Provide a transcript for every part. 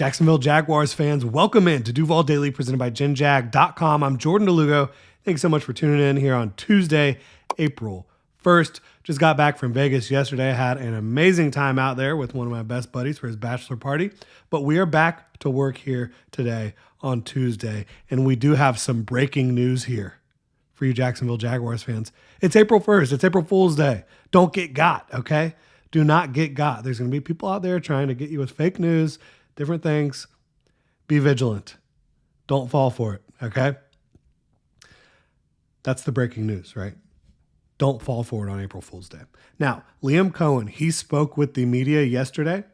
Jacksonville Jaguars fans, welcome in to Duval Daily presented by GenJag.com. I'm Jordan DeLugo. Thanks so much for tuning in here on Tuesday, April 1st. Just got back from Vegas yesterday. I had an amazing time out there with one of my best buddies for his bachelor party. But we are back to work here today on Tuesday, and we do have some breaking news here for you Jacksonville Jaguars fans. It's April 1st. It's April Fool's Day. Don't get got, okay? Do not get got. There's going to be people out there trying to get you with fake news, different things. Be vigilant. Don't fall for it, okay? That's the breaking news, right? Don't fall for it on April Fool's Day. Now, Liam Coen, he spoke with the media yesterday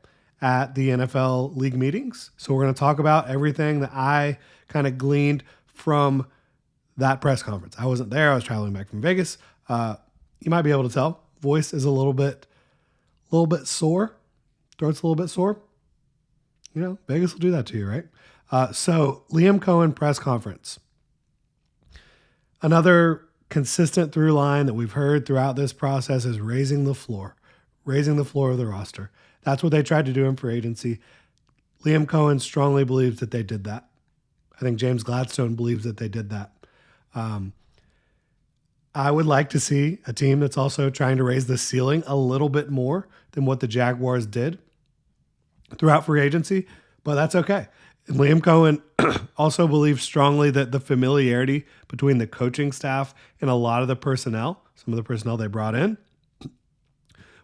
at the NFL league meetings. So we're going to talk about everything that I kind of gleaned from that press conference. I wasn't there. I was traveling back from Vegas. You might be able to tell. Voice is a little bit sore. Throat's a little bit sore. You know, Vegas will do that to you, right? So Liam Coen press conference. Another consistent through line that we've heard throughout this process is raising the floor of the roster. That's what they tried to do in free agency. Liam Coen strongly believes that they did that. I think James Gladstone believes that they did that. I would like to see a team that's also trying to raise the ceiling a little bit more than what the Jaguars did throughout free agency, but that's okay. And Liam Coen also believes strongly that the familiarity between the coaching staff and a lot of the personnel, some of the personnel they brought in,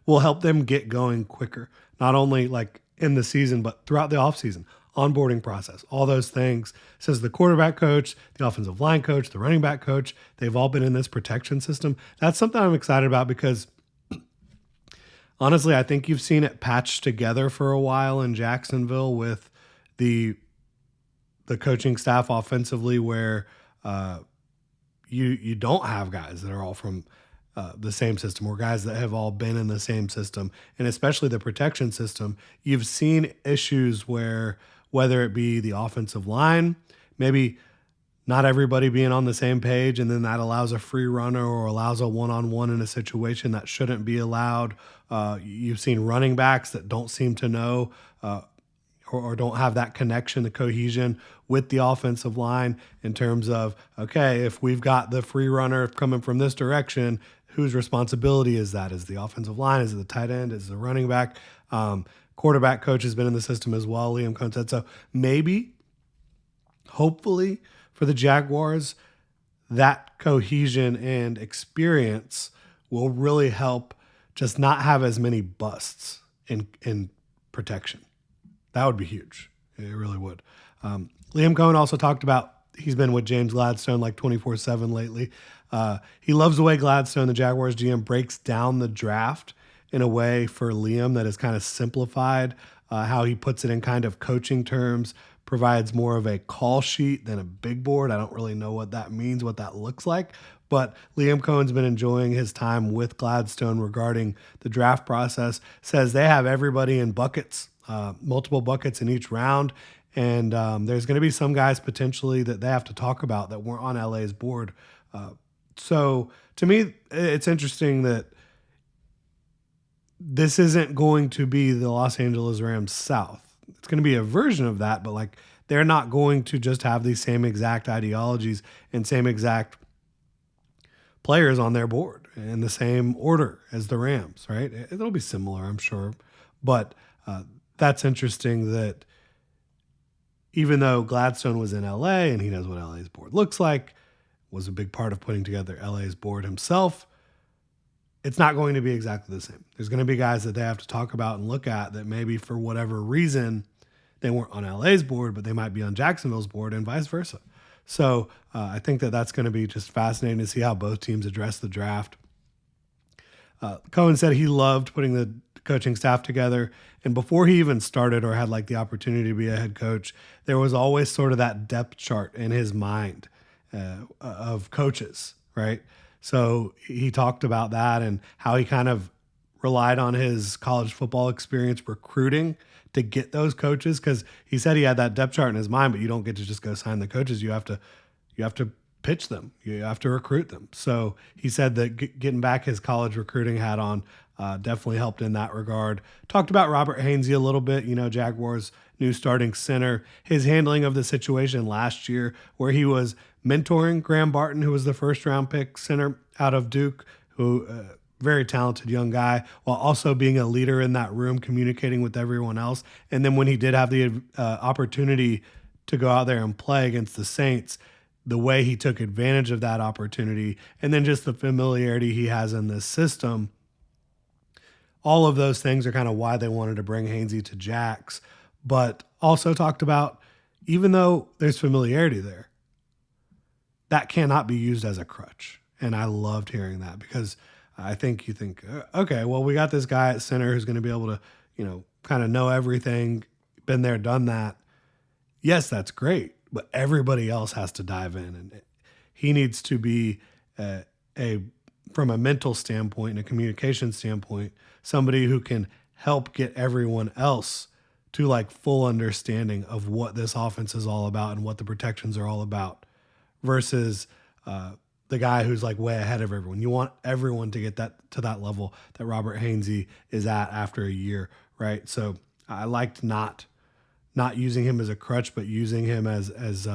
will help them get going quicker, not only like in the season, but throughout the offseason, onboarding process, all those things. Says the quarterback coach, the offensive line coach, the running back coach, they've all been in this protection system. That's something I'm excited about because honestly, I think you've seen it patched together for a while in Jacksonville with the coaching staff offensively where you don't have guys that are all from the same system or guys that have all been in the same system, and especially the protection system. You've seen issues where whether it be the offensive line, maybe not everybody being on the same page, and then that allows a free runner or allows a one-on-one in a situation that shouldn't be allowed. You've seen running backs that don't seem to know or don't have that connection, the cohesion with the offensive line in terms of, okay, if we've got the free runner coming from this direction, whose responsibility is that? Is the offensive line? Is it the tight end? Is it the running back? Quarterback coach has been in the system as well, Liam Coen said. So maybe, hopefully for the Jaguars, that cohesion and experience will really help just not have as many busts in protection. That would be huge. It really would. Liam Coen also talked about he's been with James Gladstone like 24/7 lately. He loves the way Gladstone, the Jaguars GM, breaks down the draft in a way for Liam that is kind of simplified, how he puts it in kind of coaching terms, provides more of a call sheet than a big board. I don't really know what that means, what that looks like, but Liam Coen's been enjoying his time with Gladstone regarding the draft process, says they have everybody in buckets, multiple buckets in each round, and there's going to be some guys potentially that they have to talk about that weren't on LA's board. So to me, it's interesting that this isn't going to be the Los Angeles Rams South. It's going to be a version of that, but like they're not going to just have these same exact ideologies and same exact players on their board in the same order as the Rams, right? It'll be similar, I'm sure. But that's interesting that even though Gladstone was in LA and he knows what LA's board looks like, was a big part of putting together LA's board himself, it's not going to be exactly the same. There's going to be guys that they have to talk about and look at that maybe for whatever reason they weren't on LA's board, but they might be on Jacksonville's board and vice versa. So I think that that's going to be just fascinating to see how both teams address the draft. Coen said he loved putting the coaching staff together. And before he even started or had like the opportunity to be a head coach, there was always sort of that depth chart in his mind of coaches, right? So he talked about that and how he kind of relied on his college football experience recruiting to get those coaches, because he said he had that depth chart in his mind, but you don't get to just go sign the coaches. You have to pitch them. You have to recruit them. So he said that getting back his college recruiting hat on definitely helped in that regard. Talked about Robert Hainsey a little bit, Jaguars' new starting center, his handling of the situation last year where he was mentoring Graham Barton, who was the first round pick center out of Duke, who very talented young guy, while also being a leader in that room, communicating with everyone else. And then when he did have the opportunity to go out there and play against the Saints, the way he took advantage of that opportunity, and then just the familiarity he has in this system, all of those things are kind of why they wanted to bring Hainsey to Jax. But also talked about, even though there's familiarity there, that cannot be used as a crutch. And I loved hearing that, because I think you think, okay, well, we got this guy at center who's going to be able to, kind of know everything, been there, done that. Yes, that's great, but everybody else has to dive in, and he needs to be from a mental standpoint and a communication standpoint, somebody who can help get everyone else to like full understanding of what this offense is all about and what the protections are all about, versus the guy who's like way ahead of everyone. You want everyone to get that to that level that Robert Hainsey is at after a year, right? So I liked not using him as a crutch, but using him as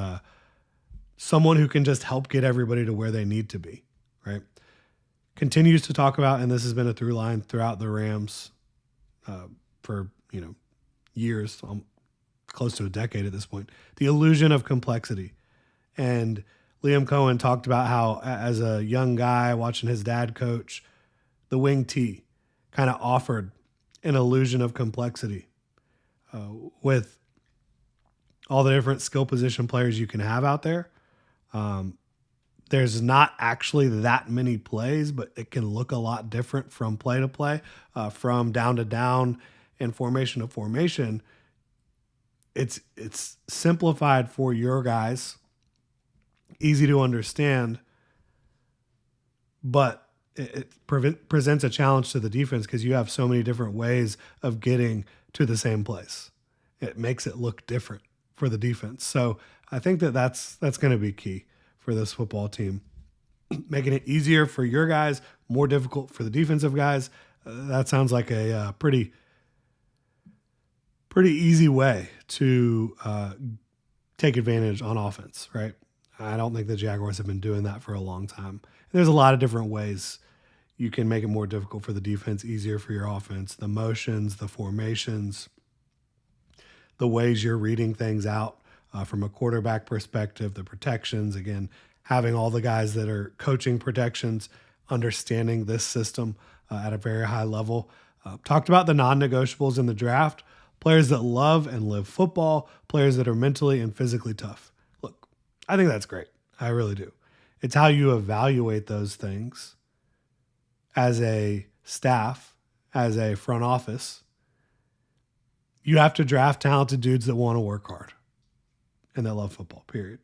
someone who can just help get everybody to where they need to be, right? Continues to talk about, and this has been a through line throughout the Rams for years, close to a decade at this point, the illusion of complexity. And Liam Coen talked about how, as a young guy watching his dad coach, the wing T kind of offered an illusion of complexity with all the different skill position players you can have out there. There's not actually that many plays, but it can look a lot different from play to play, from down to down and formation to formation. It's simplified for your guys, easy to understand, but it presents a challenge to the defense because you have so many different ways of getting to the same place. It makes it look different for the defense. So I think that's going to be key for this football team, making it easier for your guys, more difficult for the defensive guys. That sounds like a pretty easy way to take advantage on offense, right? I don't think the Jaguars have been doing that for a long time. There's a lot of different ways you can make it more difficult for the defense, easier for your offense, the motions, the formations, the ways you're reading things out from a quarterback perspective, the protections, again, having all the guys that are coaching protections, understanding this system at a very high level. Talked about the non-negotiables in the draft, players that love and live football, players that are mentally and physically tough. Look, I think that's great. I really do. It's how you evaluate those things as a staff, as a front office. You have to draft talented dudes that want to work hard and that love football, period.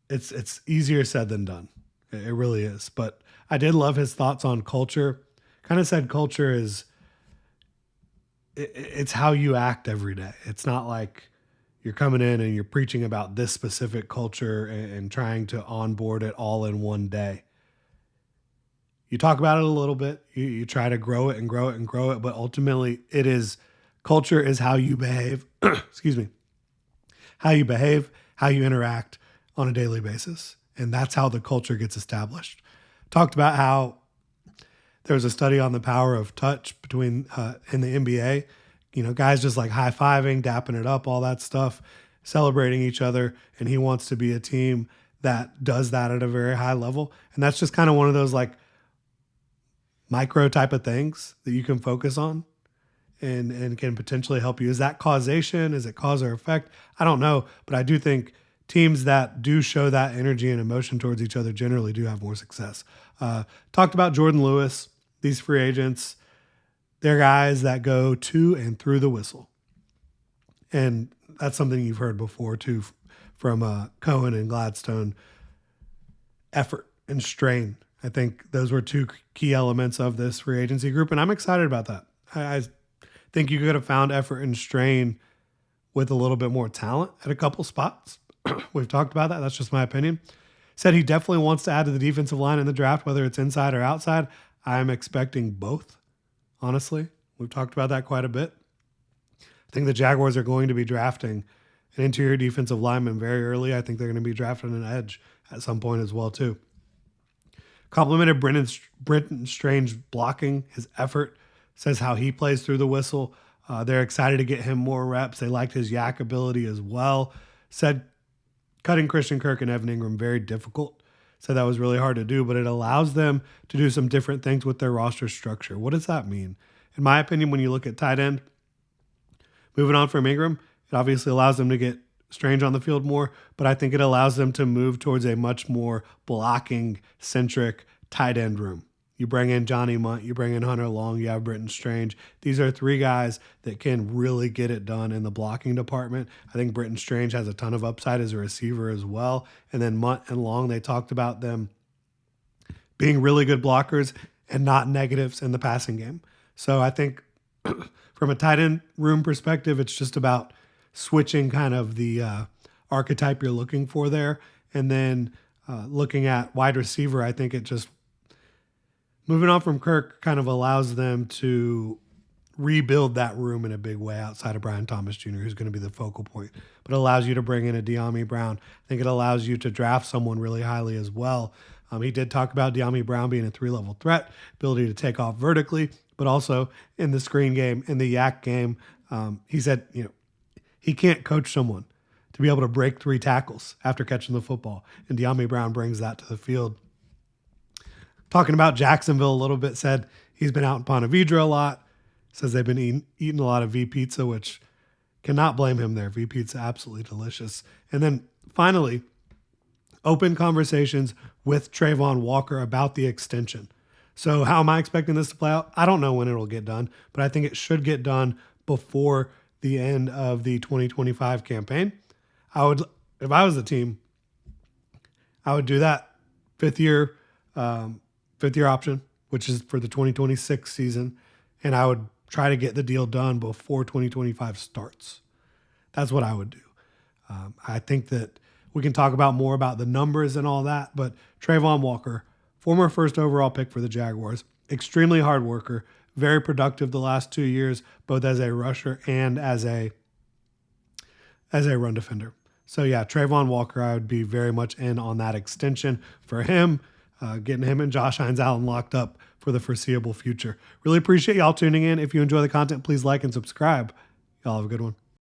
It's easier said than done. It really is. But I did love his thoughts on culture. Kind of said culture is it's how you act every day. It's not like you're coming in and you're preaching about this specific culture and trying to onboard it all in one day. You talk about it a little bit. You try to grow it and grow it and grow it. But ultimately, culture is how you behave. Excuse me. How you behave, how you interact on a daily basis. And that's how the culture gets established. Talked about how there was a study on the power of touch between in the NBA. Guys just like high-fiving, dapping it up, all that stuff, celebrating each other. And he wants to be a team that does that at a very high level. And that's just kind of one of those like micro type of things that you can focus on and can potentially help you. Is that causation? Is it cause or effect? I don't know. But I do think teams that do show that energy and emotion towards each other generally do have more success. Talked about Jordan Lewis, these free agents. They're guys that go to and through the whistle. And that's something you've heard before too from Coen and Gladstone. Effort and strain. I think those were two key elements of this free agency group, and I'm excited about that. I think you could have found effort and strain with a little bit more talent at a couple spots. We've talked about that. That's just my opinion. Said he definitely wants to add to the defensive line in the draft, whether it's inside or outside. I'm expecting both, honestly. We've talked about that quite a bit. I think the Jaguars are going to be drafting an interior defensive lineman very early. I think they're going to be drafting an edge at some point as well, too. Complimented Brenton Strange blocking, his effort, says how he plays through the whistle. They're excited to get him more reps. They liked his yak ability as well. Said cutting Christian Kirk and Evan Ingram very difficult. Said that was really hard to do, but it allows them to do some different things with their roster structure. What does that mean? In my opinion, when you look at tight end, moving on from Ingram, it obviously allows them to get Strange on the field more, but I think it allows them to move towards a much more blocking-centric tight end room. You bring in Johnny Munt, you bring in Hunter Long, you have Brenton Strange. These are three guys that can really get it done in the blocking department. I think Brenton Strange has a ton of upside as a receiver as well. And then Munt and Long, they talked about them being really good blockers and not negatives in the passing game. So I think from a tight end room perspective, it's just about switching kind of the archetype you're looking for there. And then looking at wide receiver, I think it just moving on from Kirk kind of allows them to rebuild that room in a big way outside of Brian Thomas Jr., who's going to be the focal point. But it allows you to bring in a De'Ami Brown. I think it allows you to draft someone really highly as well. He did talk about De'Ami Brown being a 3-level threat, ability to take off vertically, but also in the screen game, in the yak game. He said, he can't coach someone to be able to break 3 tackles after catching the football. And De'Ami Brown brings that to the field. Talking about Jacksonville a little bit, said he's been out in Ponte Vedra a lot. Says they've been eating a lot of V pizza, which cannot blame him there. V pizza, absolutely delicious. And then finally, open conversations with Trayvon Walker about the extension. So how am I expecting this to play out? I don't know when it'll get done, but I think it should get done before the end of the 2025 campaign. If I was the team, I would do that fifth year option, which is for the 2026 season, and I would try to get the deal done before 2025 starts. That's what I would do. I think that we can talk about more about the numbers and all that, but Trayvon Walker, former first overall pick for the Jaguars, extremely hard worker, very productive the last 2 years, both as a rusher and as a run defender. So yeah, Trayvon Walker, I would be very much in on that extension for him, getting him and Josh Hines Allen locked up for the foreseeable future. Really appreciate y'all tuning in. If you enjoy the content, please like and subscribe. Y'all have a good one.